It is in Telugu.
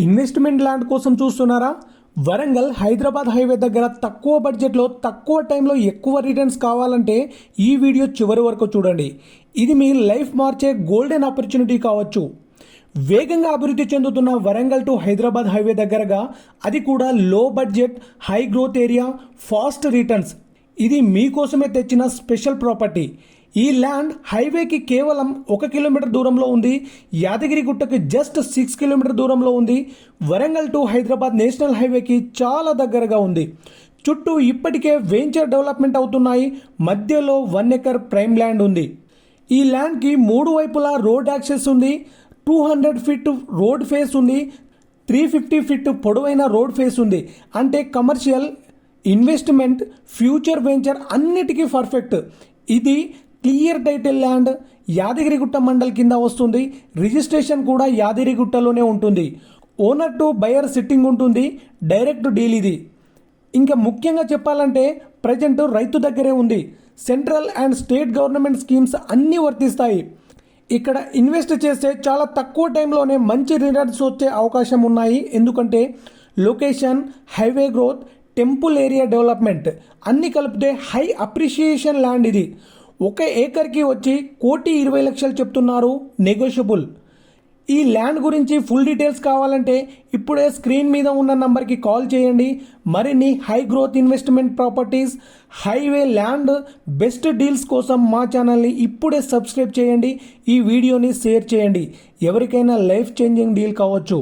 ఇన్వెస్ట్మెంట్ ల్యాండ్ కోసం చూస్తున్నారా? వరంగల్ హైదరాబాద్ హైవే దగ్గర తక్కువ బడ్జెట్లో తక్కువ టైంలో ఎక్కువ రిటర్న్స్ కావాలంటే ఈ వీడియో చివరి వరకు చూడండి. ఇది మీ లైఫ్ మార్చే గోల్డెన్ ఆపర్చునిటీ కావచ్చు. వేగంగా అభివృద్ధి చెందుతున్న వరంగల్ టు హైదరాబాద్ హైవే దగ్గరగా, అది కూడా లో budget high growth area, fast returns. ఇది మీకోసమే తెచ్చిన స్పెషల్ ప్రాపర్టీ. ఈ ల్యాండ్ హైవేకి కేవలం 1 కిలోమీటర్ దూరంలో ఉంది. యాదగిరిగుట్టకి జస్ట్ 6 కిలోమీటర్ దూరంలో ఉంది. వరంగల్ టు హైదరాబాద్ నేషనల్ హైవేకి చాలా దగ్గరగా ఉంది. చుట్టూ ఇప్పటికే వెంచర్ డెవలప్మెంట్ అవుతున్నాయి. మధ్యలో 1 ఎకర్ ప్రైమ్ ల్యాండ్ ఉంది. ఈ ల్యాండ్కి 3 వైపులా రోడ్ యాక్సెస్ ఉంది. 200 ఫీట్ రోడ్ ఫేస్ ఉంది. 350 ఫీట్ పొడవైన రోడ్ ఫేస్ ఉంది. అంటే కమర్షియల్, ఇన్వెస్ట్మెంట్, ఫ్యూచర్ వెంచర్ అన్నిటికీ పర్ఫెక్ట్. ఇది clear title land. Yadagirigutta mandal కింద వస్తుంది. రిజిస్ట్రేషన్ కూడా యాదగిరిగుట్టలోనే ఉంటుంది. ఓనర్ టు బయర్ సిట్టింగ్ ఉంటుంది. డైరెక్ట్ డీల్ ఇది. ఇంకా ముఖ్యంగా చెప్పాలంటే ప్రజెంట్ రైతు దగ్గరే ఉంది. Central and state government schemes అన్నీ వర్తిస్తాయి. ఇక్కడ ఇన్వెస్ట్ చేస్తే చాలా తక్కువ టైంలోనే మంచి రిటర్న్స్ వచ్చే అవకాశం ఉన్నాయి. ఎందుకంటే location, highway growth, temple area development అన్నీ కలిపితే హై అప్రిషియేషన్ ల్యాండ్ ఇది. 1 ఏకర్కి వచ్చి 1,20,00,000 చెప్తున్నారు, నెగోషియబుల్. ఈ ల్యాండ్ గురించి ఫుల్ డీటెయిల్స్ కావాలంటే ఇప్పుడే స్క్రీన్ మీద ఉన్న నంబర్కి కాల్ చేయండి. మరిన్ని high growth investment properties, highway land, best deals కోసం మా ఛానల్ని ఇప్పుడే సబ్స్క్రైబ్ చేయండి. ఈ వీడియోని షేర్ చేయండి. ఎవరికైనా లైఫ్ చేంజింగ్ డీల్ కావచ్చు.